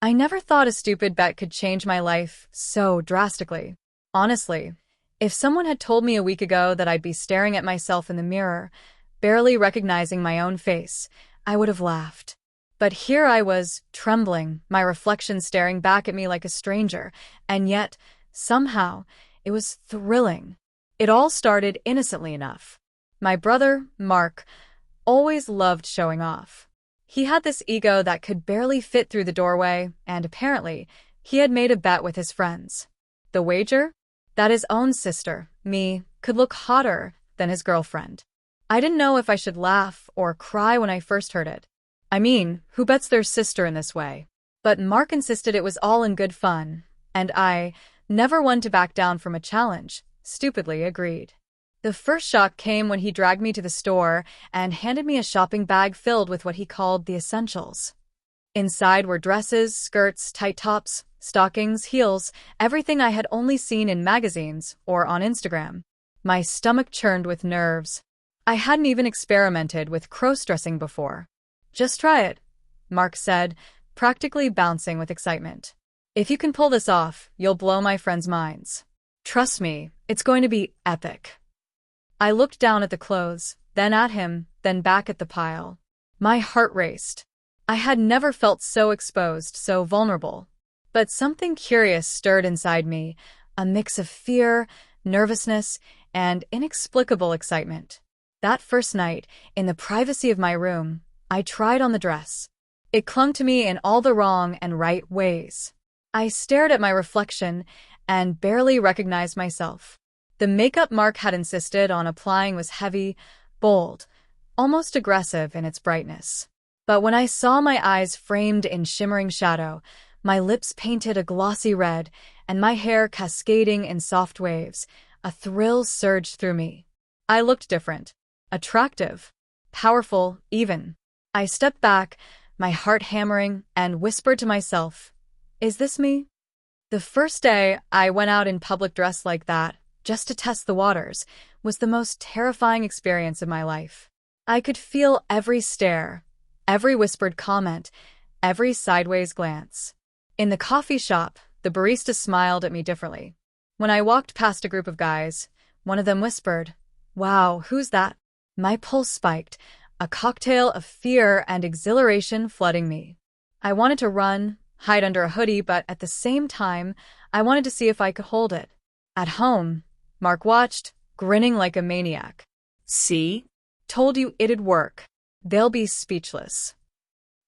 I never thought a stupid bet could change my life so drastically. Honestly, if someone had told me a week ago that I'd be staring at myself in the mirror, barely recognizing my own face, I would have laughed. But here I was, trembling, my reflection staring back at me like a stranger, and yet, somehow, it was thrilling. It all started innocently enough. My brother, Mark, always loved showing off. He had this ego that could barely fit through the doorway, and apparently, he had made a bet with his friends. The wager? That his own sister, me, could look hotter than his girlfriend. I didn't know if I should laugh or cry when I first heard it. I mean, who bets their sister in this way? But Mark insisted it was all in good fun, and I, never one to back down from a challenge, stupidly agreed. The first shock came when he dragged me to the store and handed me a shopping bag filled with what he called the essentials. Inside were dresses, skirts, tight tops, stockings, heels, everything I had only seen in magazines or on Instagram. My stomach churned with nerves. I hadn't even experimented with cross-dressing before. "Just try it," Mark said, practically bouncing with excitement. "If you can pull this off, you'll blow my friends' minds. Trust me, it's going to be epic." I looked down at the clothes, then at him, then back at the pile. My heart raced. I had never felt so exposed, so vulnerable. But something curious stirred inside me, a mix of fear, nervousness, and inexplicable excitement. That first night, in the privacy of my room, I tried on the dress. It clung to me in all the wrong and right ways. I stared at my reflection and barely recognized myself. The makeup Mark had insisted on applying was heavy, bold, almost aggressive in its brightness. But when I saw my eyes framed in shimmering shadow, my lips painted a glossy red, and my hair cascading in soft waves, a thrill surged through me. I looked different, attractive, powerful, even. I stepped back, my heart hammering, and whispered to myself, "Is this me?" The first day I went out in public dressed like that, just to test the waters, was the most terrifying experience of my life. I could feel every stare, every whispered comment, every sideways glance. In the coffee shop, the barista smiled at me differently. When I walked past a group of guys, one of them whispered, "Wow, who's that?" My pulse spiked, a cocktail of fear and exhilaration flooding me. I wanted to run, hide under a hoodie, but at the same time, I wanted to see if I could hold it. At home, Mark watched, grinning like a maniac. "See? Told you it'd work." They'll be speechless.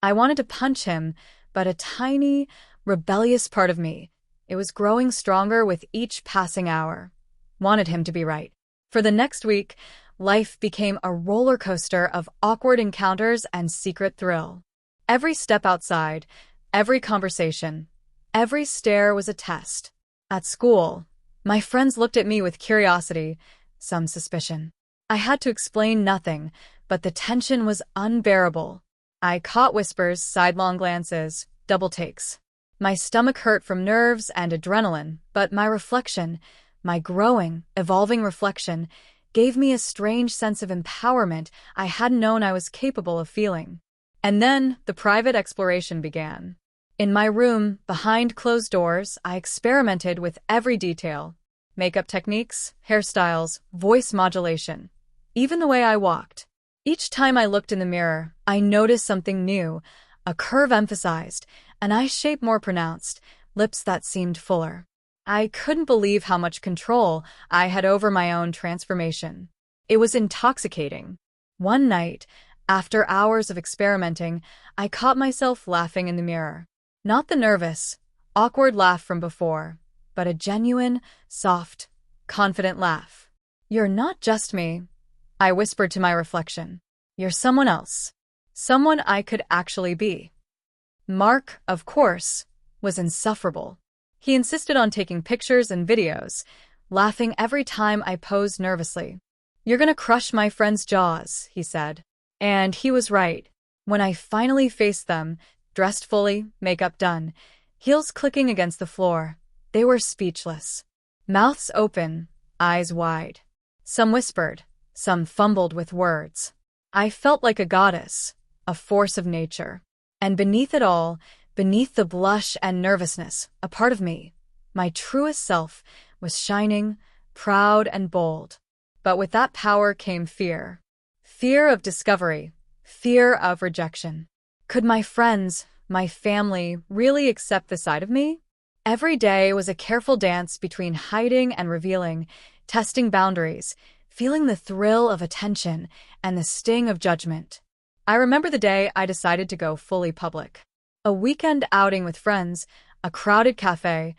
I wanted to punch him, but a tiny, rebellious part of me, it was growing stronger with each passing hour, wanted him to be right. For the next week, life became a roller coaster of awkward encounters and secret thrill. Every step outside, every conversation, every stare was a test. At school, my friends looked at me with curiosity, some suspicion. I had to explain nothing, but the tension was unbearable. I caught whispers, sidelong glances, double takes. My stomach hurt from nerves and adrenaline, but my reflection, my growing, evolving reflection, gave me a strange sense of empowerment I hadn't known I was capable of feeling. And then the private exploration began. In my room, behind closed doors, I experimented with every detail. Makeup techniques, hairstyles, voice modulation, even the way I walked. Each time I looked in the mirror, I noticed something new, a curve emphasized, an eye shape more pronounced, lips that seemed fuller. I couldn't believe how much control I had over my own transformation. It was intoxicating. One night, after hours of experimenting, I caught myself laughing in the mirror. Not the nervous, awkward laugh from before, but a genuine, soft, confident laugh. "You're not just me," I whispered to my reflection. "You're someone else. Someone I could actually be." Mark, of course, was insufferable. He insisted on taking pictures and videos, laughing every time I posed nervously. "You're gonna crush my friends' jaws," he said. And he was right. When I finally faced them, dressed fully, makeup done, heels clicking against the floor, they were speechless. Mouths open, eyes wide. Some whispered, some fumbled with words. I felt like a goddess, a force of nature. And beneath it all, Beneath the blush and nervousness, a part of me, my truest self, was shining, proud and bold. But with that power came fear. Fear of discovery, fear of rejection. Could my friends, my family, really accept the side of me? Every day was a careful dance between hiding and revealing, testing boundaries, feeling the thrill of attention and the sting of judgment. I remember the day I decided to go fully public. A weekend outing with friends, a crowded cafe,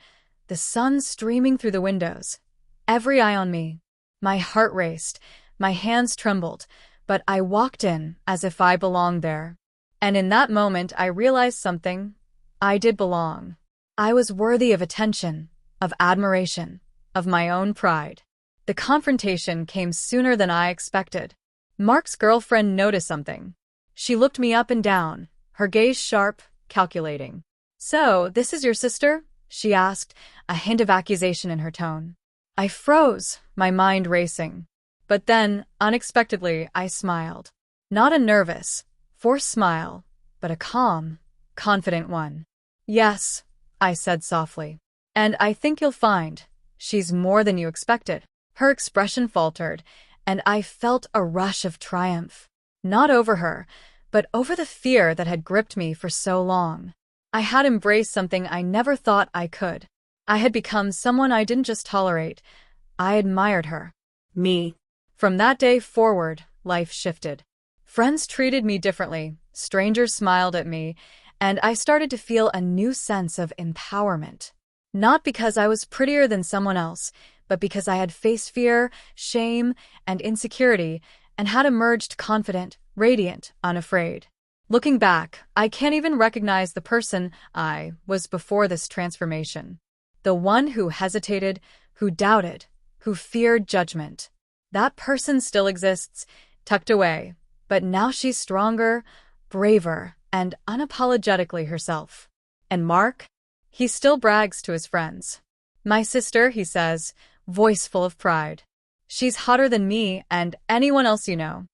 the sun streaming through the windows, every eye on me. My heart raced, my hands trembled, but I walked in as if I belonged there. And in that moment, I realized something. I did belong. I was worthy of attention, of admiration, of my own pride. The confrontation came sooner than I expected. Mark's girlfriend noticed something. She looked me up and down, her gaze sharp, calculating. "So, this is your sister?" she asked, a hint of accusation in her tone. I froze, my mind racing. But then, unexpectedly, I smiled. Not a nervous, forced smile, but a calm, confident one. "Yes," I said softly. "And I think you'll find she's more than you expected." Her expression faltered, and I felt a rush of triumph. Not over her, but over the fear that had gripped me for so long. I had embraced something I never thought I could. I had become someone I didn't just tolerate. I admired her. Me. From that day forward, life shifted. Friends treated me differently, strangers smiled at me, and I started to feel a new sense of empowerment. Not because I was prettier than someone else, but because I had faced fear, shame, and insecurity, and had emerged confident, radiant, unafraid. Looking back, I can't even recognize the person I was before this transformation. The one who hesitated, who doubted, who feared judgment. That person still exists, tucked away, but now she's stronger, braver, and unapologetically herself. And Mark? He still brags to his friends. "My sister," he says, voice full of pride. "She's hotter than me and anyone else you know."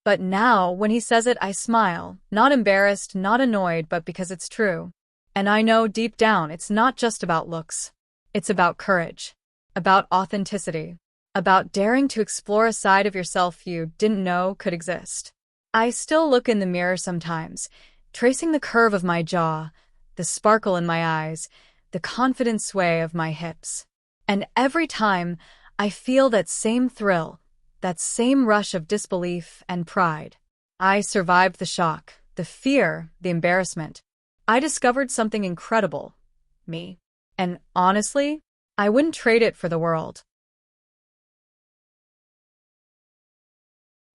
But now, when he says it, I smile, not embarrassed, not annoyed, but because it's true. And I know deep down it's not just about looks. It's about courage, about authenticity, about daring to explore a side of yourself you didn't know could exist. I still look in the mirror sometimes, tracing the curve of my jaw, the sparkle in my eyes, the confident sway of my hips. And every time, I feel that same thrill, that same rush of disbelief and pride. I survived the shock, the fear, the embarrassment. I discovered something incredible. Me. And honestly, I wouldn't trade it for the world.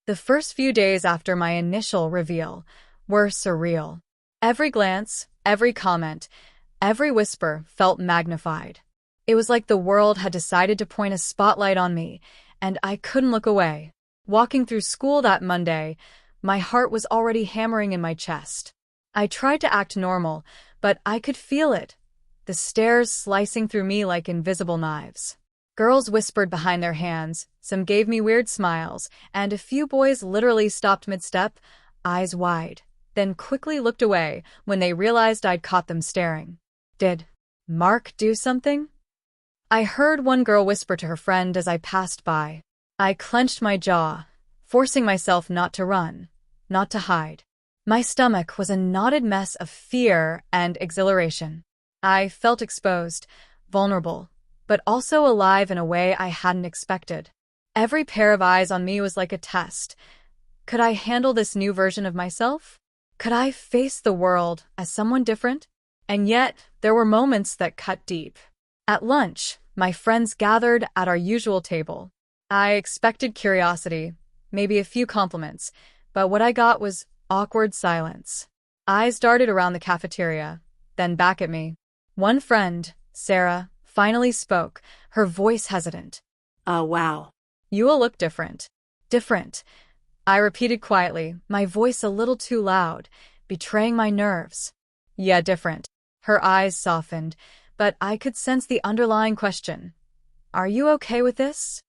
The first few days after my initial reveal were surreal. Every glance, every comment, every whisper felt magnified. It was like the world had decided to point a spotlight on me, and I couldn't look away. Walking through school that Monday, my heart was already hammering in my chest. I tried to act normal, but I could feel it, the stares slicing through me like invisible knives. Girls whispered behind their hands, some gave me weird smiles, and a few boys literally stopped mid-step, eyes wide, then quickly looked away when they realized I'd caught them staring. Did Mark do something? I heard one girl whisper to her friend as I passed by. I clenched my jaw, forcing myself not to run, not to hide. My stomach was a knotted mess of fear and exhilaration. I felt exposed, vulnerable, but also alive in a way I hadn't expected. Every pair of eyes on me was like a test. Could I handle this new version of myself? Could I face the world as someone different? And yet, there were moments that cut deep. At lunch, my friends gathered at our usual table. I expected curiosity, maybe a few compliments, but what I got was awkward silence. Eyes darted around the cafeteria, then back at me. One friend, Sarah, finally spoke, her voice hesitant. Wow. You all look different." "Different," I repeated quietly, my voice a little too loud, betraying my nerves. "Yeah, different." Her eyes softened, but I could sense the underlying question. "Are you okay with this?"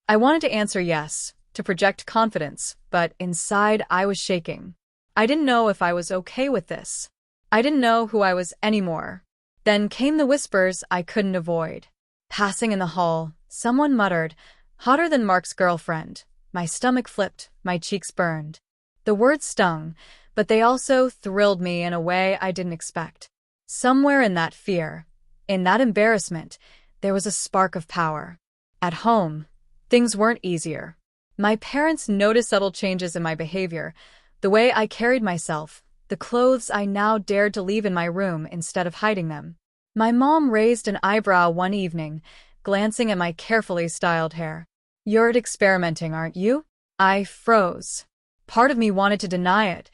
I wanted to answer yes, to project confidence, but inside I was shaking. I didn't know if I was okay with this. I didn't know who I was anymore. Then came the whispers I couldn't avoid. Passing in the hall, someone muttered, "Hotter than Mark's girlfriend." My stomach flipped, my cheeks burned. The words stung, but they also thrilled me in a way I didn't expect. Somewhere in that fear, in that embarrassment, there was a spark of power. At home, things weren't easier. My parents noticed subtle changes in my behavior, the way I carried myself, the clothes I now dared to leave in my room instead of hiding them. My mom raised an eyebrow one evening, glancing at my carefully styled hair. "You're experimenting, aren't you?" I froze. Part of me wanted to deny it,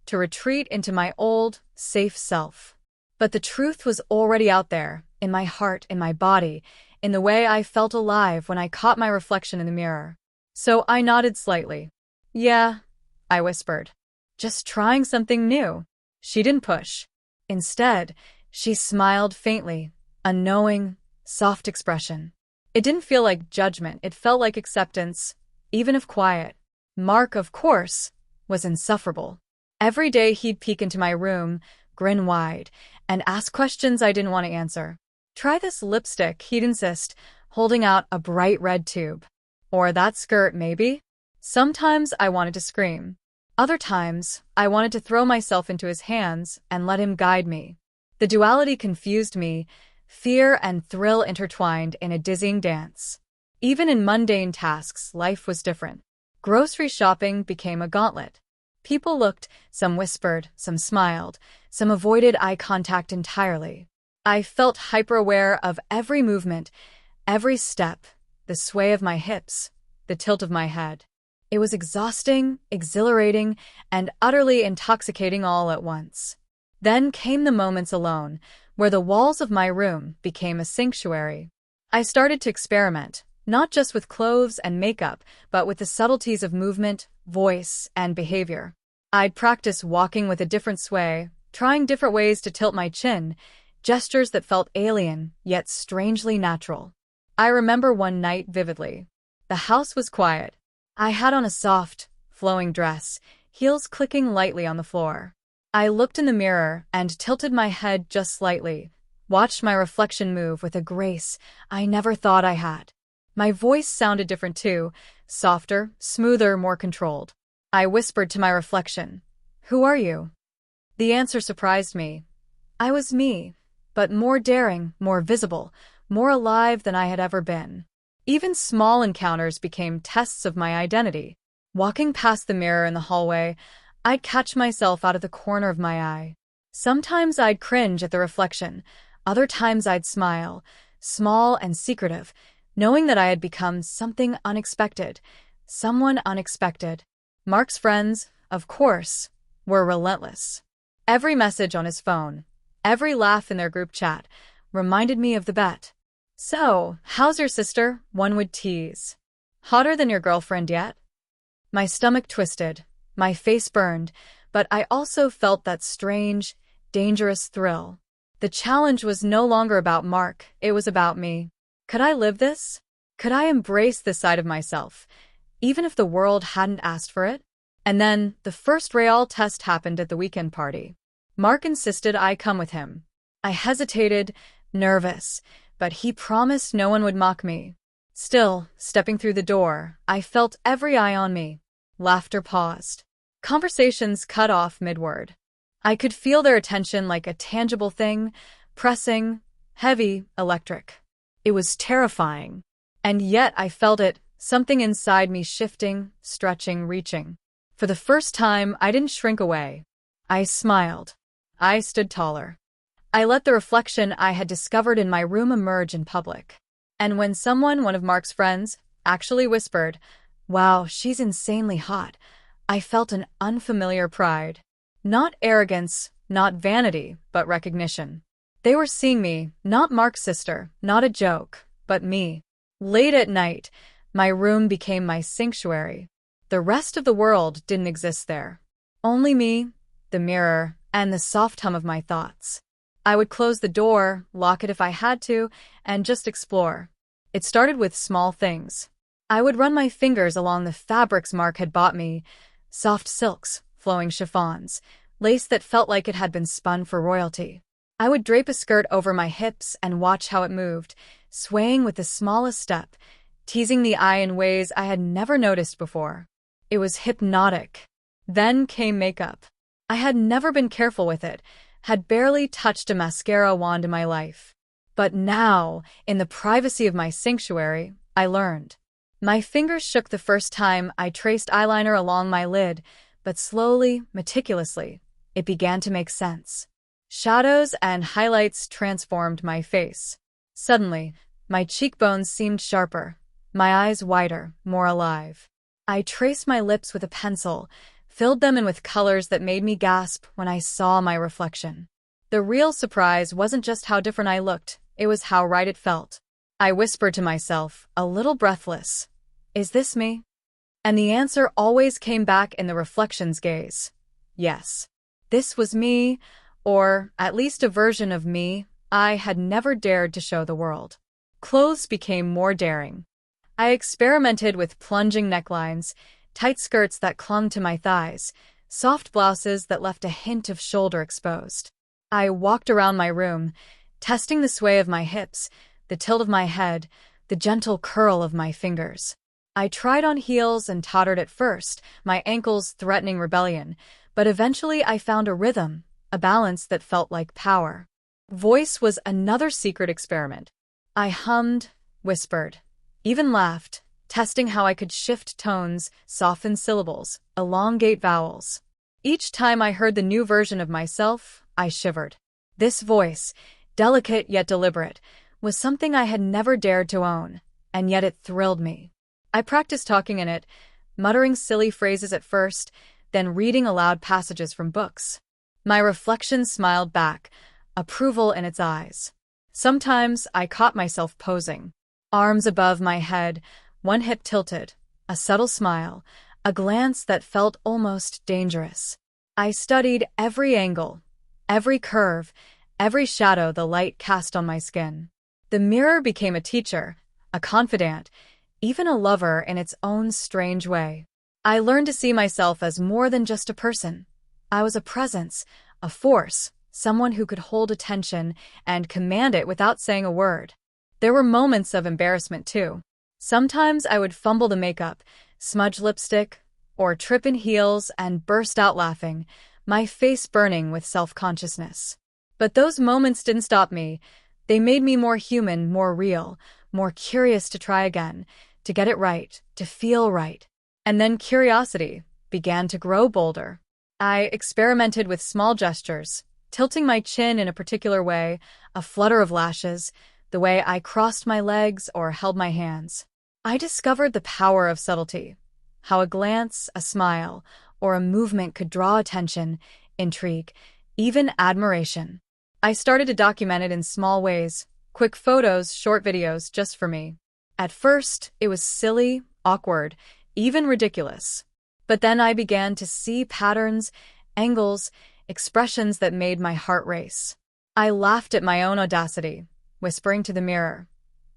to retreat into my old, safe self. But the truth was already out there, in my heart, in my body, in the way I felt alive when I caught my reflection in the mirror. So I nodded slightly. "Yeah," I whispered. "Just trying something new." She didn't push. Instead, she smiled faintly, a knowing, soft expression. It didn't feel like judgment, it felt like acceptance, even if quiet. Mark, of course, was insufferable. Every day he'd peek into my room, grin wide, and ask questions I didn't want to answer. "Try this lipstick," he'd insist, holding out a bright red tube. "Or that skirt, maybe?" Sometimes I wanted to scream. Other times, I wanted to throw myself into his hands and let him guide me. The duality confused me, fear and thrill intertwined in a dizzying dance. Even in mundane tasks, life was different. Grocery shopping became a gauntlet. People looked, some whispered, some smiled, some avoided eye contact entirely. I felt hyper-aware of every movement, every step, the sway of my hips, the tilt of my head. It was exhausting, exhilarating, and utterly intoxicating all at once. Then came the moments alone, where the walls of my room became a sanctuary. I started to experiment, not just with clothes and makeup, but with the subtleties of movement, voice, and behavior. I'd practice walking with a different sway, trying different ways to tilt my chin, gestures that felt alien, yet strangely natural. I remember one night vividly. The house was quiet. I had on a soft, flowing dress, heels clicking lightly on the floor. I looked in the mirror and tilted my head just slightly, watched my reflection move with a grace I never thought I had. My voice sounded different too, softer, smoother, more controlled. I whispered to my reflection, "Who are you?" The answer surprised me. I was me, but more daring, more visible, more alive than I had ever been. Even small encounters became tests of my identity. Walking past the mirror in the hallway, I'd catch myself out of the corner of my eye. Sometimes I'd cringe at the reflection, other times I'd smile, small and secretive, knowing that I had become something unexpected, someone unexpected. Mark's friends, of course, were relentless. Every message on his phone, every laugh in their group chat, reminded me of the bet. "So, how's your sister?" one would tease. "Hotter than your girlfriend yet?" My stomach twisted, my face burned, but I also felt that strange, dangerous thrill. The challenge was no longer about Mark, it was about me. Could I live this? Could I embrace this side of myself, even if the world hadn't asked for it? And then, the first real test happened at the weekend party. Mark insisted I come with him. I hesitated, nervous, but he promised no one would mock me. Still, stepping through the door, I felt every eye on me. Laughter paused. Conversations cut off mid-word. I could feel their attention like a tangible thing, pressing, heavy, electric. It was terrifying. And yet I felt it, something inside me shifting, stretching, reaching. For the first time, I didn't shrink away. I smiled. I stood taller. I let the reflection I had discovered in my room emerge in public. And when one of Mark's friends, actually whispered, "Wow, she's insanely hot," I felt an unfamiliar pride. Not arrogance, not vanity, but recognition. They were seeing me, not Mark's sister, not a joke, but me. Late at night, my room became my sanctuary. The rest of the world didn't exist there. Only me, the mirror, and the soft hum of my thoughts. I would close the door, lock it if I had to, and just explore. It started with small things. I would run my fingers along the fabrics Mark had bought me, soft silks, flowing chiffons, lace that felt like it had been spun for royalty. I would drape a skirt over my hips and watch how it moved, swaying with the smallest step, teasing the eye in ways I had never noticed before. It was hypnotic. Then came makeup. I had never been careful with it, had barely touched a mascara wand in my life. But now, in the privacy of my sanctuary, I learned. My fingers shook the first time I traced eyeliner along my lid, but slowly, meticulously, it began to make sense. Shadows and highlights transformed my face. Suddenly, my cheekbones seemed sharper, my eyes wider, more alive. I traced my lips with a pencil, filled them in with colors that made me gasp when I saw my reflection. The real surprise wasn't just how different I looked, it was how right it felt. I whispered to myself, a little breathless, "Is this me?" And the answer always came back in the reflection's gaze. Yes. This was me, or at least a version of me I had never dared to show the world. Clothes became more daring. I experimented with plunging necklines, tight skirts that clung to my thighs, soft blouses that left a hint of shoulder exposed. I walked around my room, testing the sway of my hips, the tilt of my head, the gentle curl of my fingers. I tried on heels and tottered at first, my ankles threatening rebellion, but eventually I found a rhythm, a balance that felt like power. Voice was another secret experiment. I hummed, whispered, even laughed, testing how I could shift tones, soften syllables, elongate vowels. Each time I heard the new version of myself, I shivered. This voice, delicate yet deliberate, was something I had never dared to own, and yet it thrilled me. I practiced talking in it, muttering silly phrases at first, then reading aloud passages from books. My reflection smiled back, approval in its eyes. Sometimes I caught myself posing, arms above my head, one hip tilted, a subtle smile, a glance that felt almost dangerous. I studied every angle, every curve, every shadow the light cast on my skin. The mirror became a teacher, a confidant, even a lover in its own strange way. I learned to see myself as more than just a person. I was a presence, a force, someone who could hold attention and command it without saying a word. There were moments of embarrassment, too. Sometimes I would fumble the makeup, smudge lipstick, or trip in heels and burst out laughing, my face burning with self-consciousness. But those moments didn't stop me. They made me more human, more real, more curious to try again, to get it right, to feel right. And then curiosity began to grow bolder. I experimented with small gestures, tilting my chin in a particular way, a flutter of lashes, the way I crossed my legs or held my hands. I discovered the power of subtlety, how a glance, a smile, or a movement could draw attention, intrigue, even admiration. I started to document it in small ways, quick photos, short videos, just for me. At first, it was silly, awkward, even ridiculous. But then I began to see patterns, angles, expressions that made my heart race. I laughed at my own audacity, whispering to the mirror,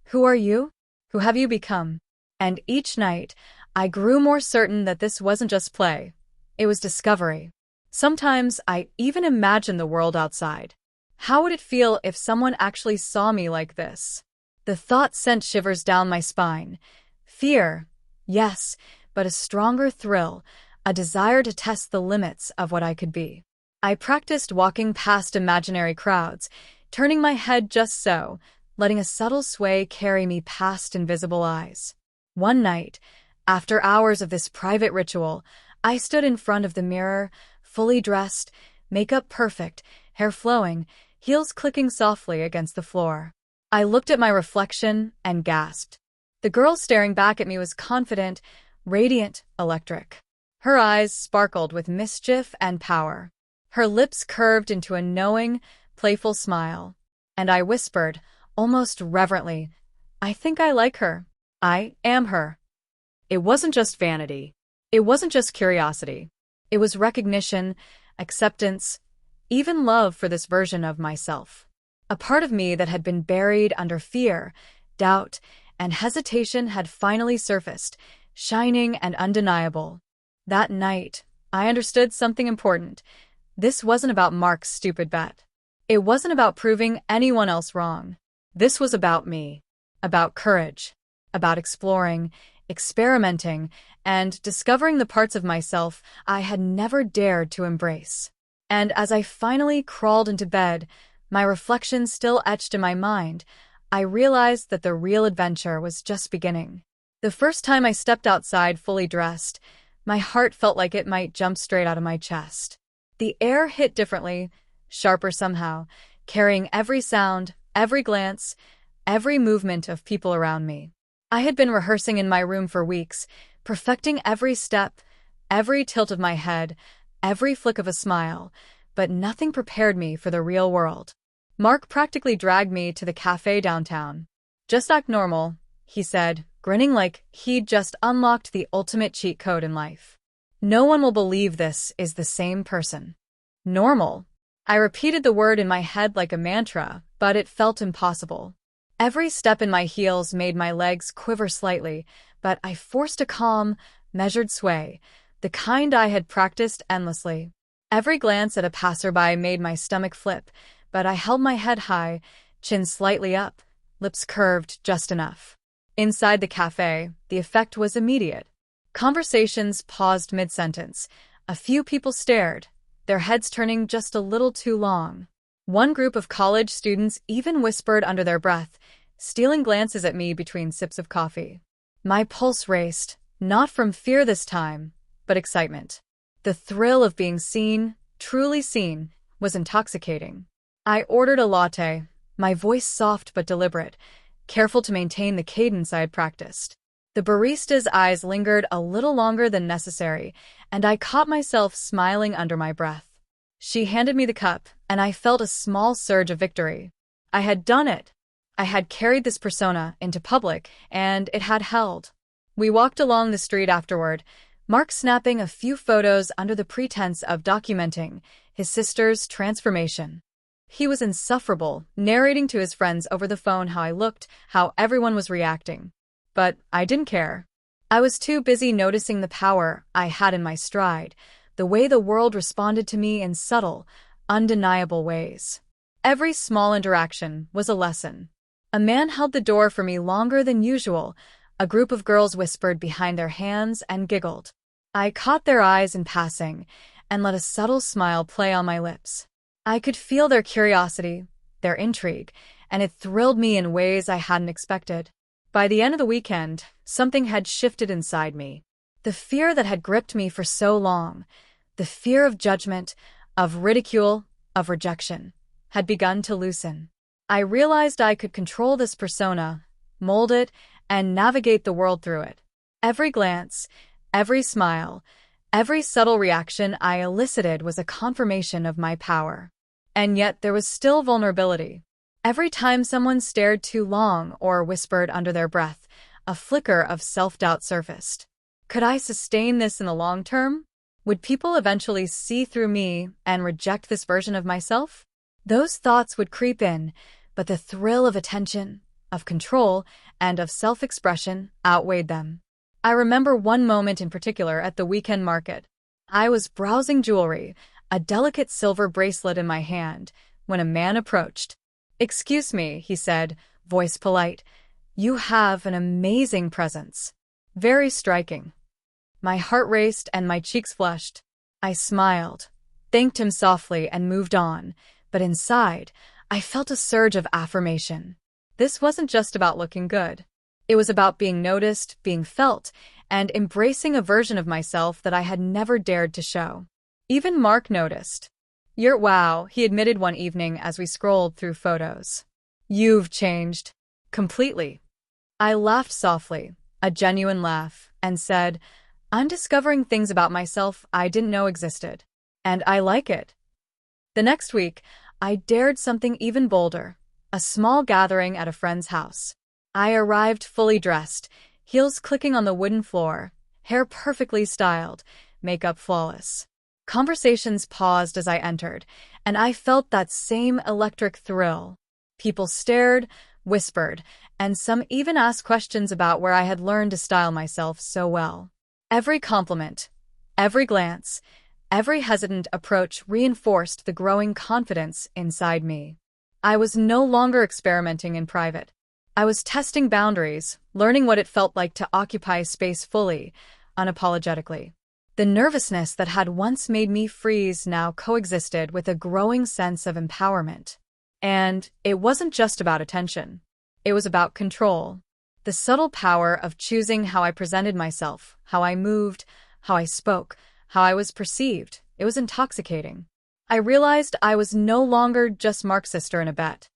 "Who are you? Who have you become?" And each night, I grew more certain that this wasn't just play. It was discovery. Sometimes I even imagined the world outside. How would it feel if someone actually saw me like this? The thought sent shivers down my spine. Fear, yes, but a stronger thrill, a desire to test the limits of what I could be. I practiced walking past imaginary crowds, turning my head just so, letting a subtle sway carry me past invisible eyes. One night, after hours of this private ritual, I stood in front of the mirror, fully dressed, makeup perfect, hair flowing, heels clicking softly against the floor. I looked at my reflection and gasped. The girl staring back at me was confident, radiant, electric. Her eyes sparkled with mischief and power. Her lips curved into a knowing, playful smile. And I whispered, almost reverently, "I think I like her. I am her." It wasn't just vanity. It wasn't just curiosity. It was recognition, acceptance, even love for this version of myself. A part of me that had been buried under fear, doubt, and hesitation had finally surfaced, shining and undeniable. That night, I understood something important. This wasn't about Mark's stupid bet. It wasn't about proving anyone else wrong. This was about me. About courage. About exploring, experimenting, and discovering the parts of myself I had never dared to embrace. And as I finally crawled into bed, my reflections still etched in my mind, I realized that the real adventure was just beginning. The first time I stepped outside fully dressed, my heart felt like it might jump straight out of my chest. The air hit differently, sharper somehow, carrying every sound, every glance, every movement of people around me. I had been rehearsing in my room for weeks, perfecting every step, every tilt of my head, every flick of a smile, but nothing prepared me for the real world. Mark practically dragged me to the cafe downtown. "Just act normal," he said, grinning like he'd just unlocked the ultimate cheat code in life. "No one will believe this is the same person." Normal. I repeated the word in my head like a mantra, but it felt impossible. Every step in my heels made my legs quiver slightly, but I forced a calm, measured sway, the kind I had practiced endlessly. Every glance at a passerby made my stomach flip, but I held my head high, chin slightly up, lips curved just enough. Inside the cafe, the effect was immediate. Conversations paused mid-sentence. A few people stared, their heads turning just a little too long. One group of college students even whispered under their breath, stealing glances at me between sips of coffee. My pulse raced, not from fear this time, but excitement. The thrill of being seen, truly seen, was intoxicating. I ordered a latte, my voice soft but deliberate, careful to maintain the cadence I had practiced. The barista's eyes lingered a little longer than necessary, and I caught myself smiling under my breath. She handed me the cup, and I felt a small surge of victory. I had done it. I had carried this persona into public, and it had held. We walked along the street afterward, Mark snapping a few photos under the pretense of documenting his sister's transformation. He was insufferable, narrating to his friends over the phone how I looked, how everyone was reacting. But I didn't care. I was too busy noticing the power I had in my stride, the way the world responded to me in subtle, undeniable ways. Every small interaction was a lesson. A man held the door for me longer than usual. A group of girls whispered behind their hands and giggled. I caught their eyes in passing and let a subtle smile play on my lips. I could feel their curiosity, their intrigue, and it thrilled me in ways I hadn't expected. By the end of the weekend, something had shifted inside me. The fear that had gripped me for so long, the fear of judgment, of ridicule, of rejection, had begun to loosen. I realized I could control this persona, mold it, and navigate the world through it. Every glance, every smile, every subtle reaction I elicited was a confirmation of my power. And yet there was still vulnerability. Every time someone stared too long or whispered under their breath, a flicker of self-doubt surfaced. Could I sustain this in the long term? Would people eventually see through me and reject this version of myself? Those thoughts would creep in, but the thrill of attention, of control, and of self-expression outweighed them. I remember one moment in particular at the weekend market. I was browsing jewelry, a delicate silver bracelet in my hand, when a man approached. "Excuse me," he said, voice polite. "You have an amazing presence. Very striking." My heart raced and my cheeks flushed. I smiled, thanked him softly, and moved on, but inside, I felt a surge of affirmation. This wasn't just about looking good. It was about being noticed, being felt, and embracing a version of myself that I had never dared to show. Even Mark noticed. Wow," he admitted one evening as we scrolled through photos. "You've changed. Completely." I laughed softly, a genuine laugh, and said, "I'm discovering things about myself I didn't know existed. And I like it." The next week, I dared something even bolder, a small gathering at a friend's house. I arrived fully dressed, heels clicking on the wooden floor, hair perfectly styled, makeup flawless. Conversations paused as I entered, and I felt that same electric thrill. People stared, whispered, and some even asked questions about where I had learned to style myself so well. Every compliment, every glance, Every hesitant approach reinforced the growing confidence inside me. I was no longer experimenting in private. I was testing boundaries, learning what it felt like to occupy space fully, unapologetically. The nervousness that had once made me freeze now coexisted with a growing sense of empowerment. And it wasn't just about attention. It was about control. The subtle power of choosing how I presented myself, how I moved, how I spoke, how I was perceived. It was intoxicating. I realized I was no longer just Mark's sister in a bet.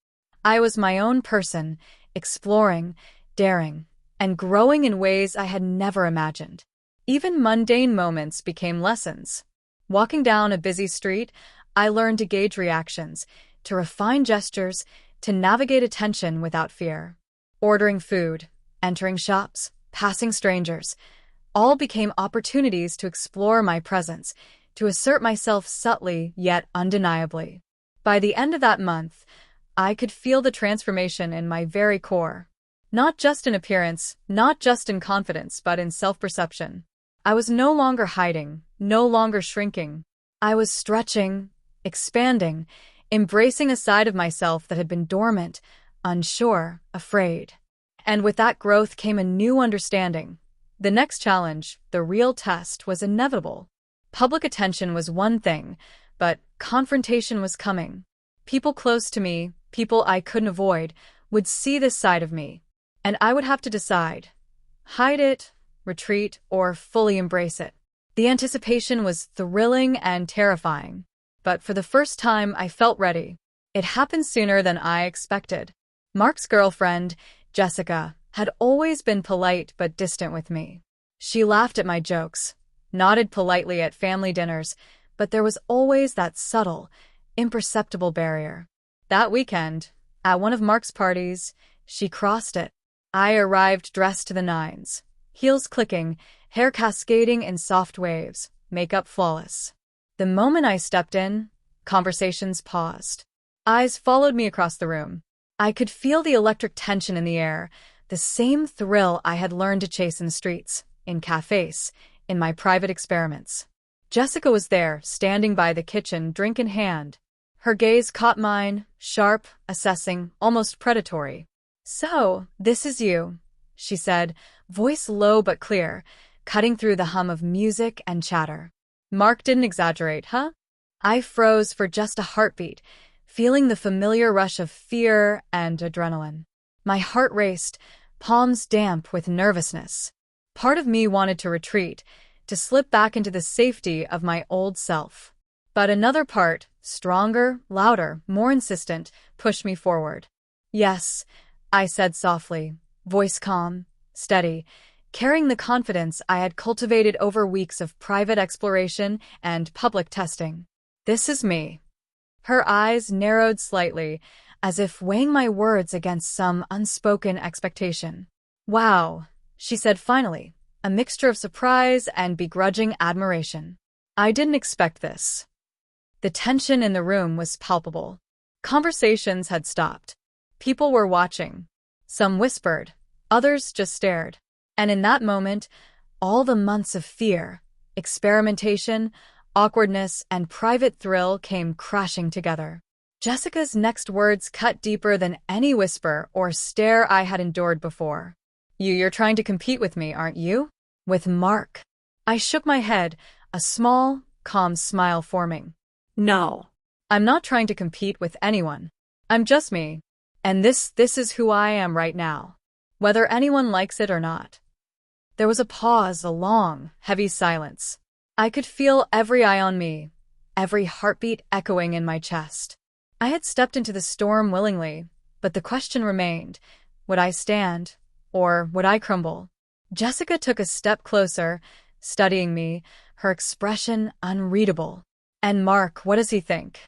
I was my own person, exploring, daring, and growing in ways I had never imagined. Even mundane moments became lessons. Walking down a busy street, I learned to gauge reactions, to refine gestures, to navigate attention without fear. Ordering food, entering shops, passing strangers, all became opportunities to explore my presence, to assert myself subtly yet undeniably. By the end of that month, I could feel the transformation in my very core. Not just in appearance, not just in confidence, but in self-perception. I was no longer hiding, no longer shrinking. I was stretching, expanding, embracing a side of myself that had been dormant, unsure, afraid. And with that growth came a new understanding. The next challenge, the real test, was inevitable. Public attention was one thing, but confrontation was coming. People close to me, people I couldn't avoid, would see this side of me. And I would have to decide. Hide it, retreat, or fully embrace it. The anticipation was thrilling and terrifying. But for the first time, I felt ready. It happened sooner than I expected. Mark's girlfriend, Jessica, had always been polite but distant with me. She laughed at my jokes, nodded politely at family dinners, but there was always that subtle, imperceptible barrier. That weekend, at one of Mark's parties, she crossed it. I arrived dressed to the nines, heels clicking, hair cascading in soft waves, makeup flawless. The moment I stepped in, conversations paused. Eyes followed me across the room. I could feel the electric tension in the air, the same thrill I had learned to chase in the streets, in cafes, in my private experiments. Jessica was there, standing by the kitchen, drink in hand. Her gaze caught mine, sharp, assessing, almost predatory. "So, this is you," she said, voice low but clear, cutting through the hum of music and chatter. Mark didn't exaggerate, huh? I froze for just a heartbeat, feeling the familiar rush of fear and adrenaline. My heart raced, palms damp with nervousness. Part of me wanted to retreat, to slip back into the safety of my old self. But another part, stronger, louder, more insistent, pushed me forward. "Yes," I said softly, voice calm, steady, carrying the confidence I had cultivated over weeks of private exploration and public testing. "This is me." Her eyes narrowed slightly, as if weighing my words against some unspoken expectation. "Wow," she said finally, a mixture of surprise and begrudging admiration. "I didn't expect this." The tension in the room was palpable. Conversations had stopped. People were watching. Some whispered, others just stared. And in that moment, all the months of fear, experimentation, awkwardness, and private thrill came crashing together. Jessica's next words cut deeper than any whisper or stare I had endured before. You're trying to compete with me, aren't you? With Mark." I shook my head, a small, calm smile forming. "No. I'm not trying to compete with anyone. I'm just me. And this is who I am right now. Whether anyone likes it or not." There was a pause, a long, heavy silence. I could feel every eye on me, every heartbeat echoing in my chest. I had stepped into the storm willingly, but the question remained, would I stand, or would I crumble? Jessica took a step closer, studying me, her expression unreadable. "And Mark, what does he think?"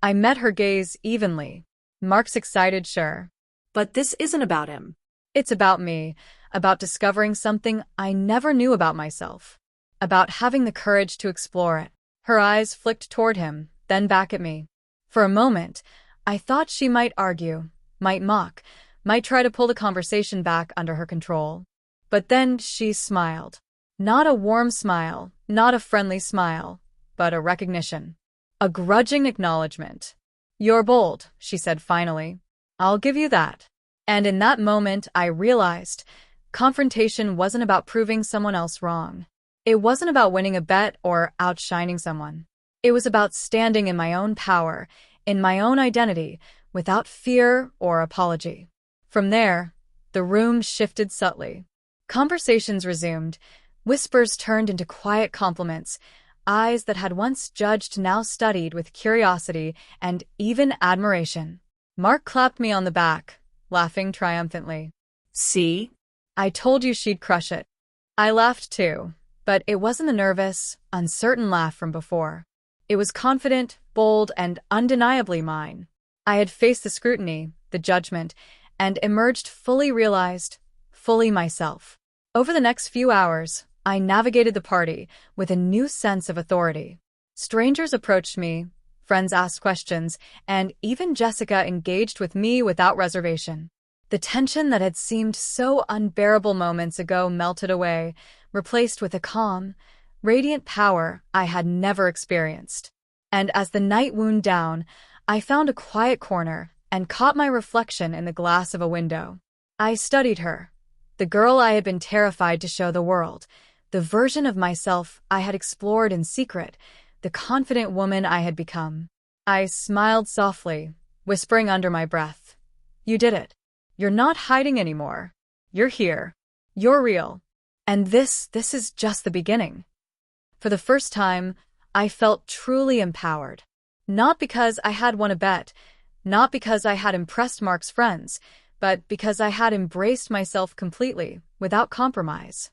I met her gaze evenly. "Mark's excited, sure. But this isn't about him. It's about me, about discovering something I never knew about myself, about having the courage to explore it." Her eyes flicked toward him, then back at me. For a moment, I thought she might argue, might mock, might try to pull the conversation back under her control. But then she smiled. Not a warm smile, not a friendly smile, but a recognition. A grudging acknowledgement. "You're bold," she said finally. "I'll give you that." And in that moment, I realized confrontation wasn't about proving someone else wrong. It wasn't about winning a bet or outshining someone. It was about standing in my own power, in my own identity, without fear or apology. From there, the room shifted subtly. Conversations resumed, whispers turned into quiet compliments, eyes that had once judged now studied with curiosity and even admiration. Mark clapped me on the back, laughing triumphantly. "See? "I told you she'd crush it." I laughed too, but it wasn't the nervous, uncertain laugh from before. It was confident, bold, and undeniably mine. I had faced the scrutiny, the judgment, and emerged fully realized, fully myself. Over the next few hours, I navigated the party with a new sense of authority. Strangers approached me, friends asked questions, and even Jessica engaged with me without reservation. The tension that had seemed so unbearable moments ago melted away, replaced with a calm, radiant power I had never experienced. And as the night wound down, I found a quiet corner and caught my reflection in the glass of a window. I studied her, the girl I had been terrified to show the world, the version of myself I had explored in secret, the confident woman I had become. I smiled softly, whispering under my breath, "You did it. You're not hiding anymore. You're here. You're real. And this is just the beginning." For the first time, I felt truly empowered. Not because I had won a bet, not because I had impressed Mark's friends, but because I had embraced myself completely, without compromise.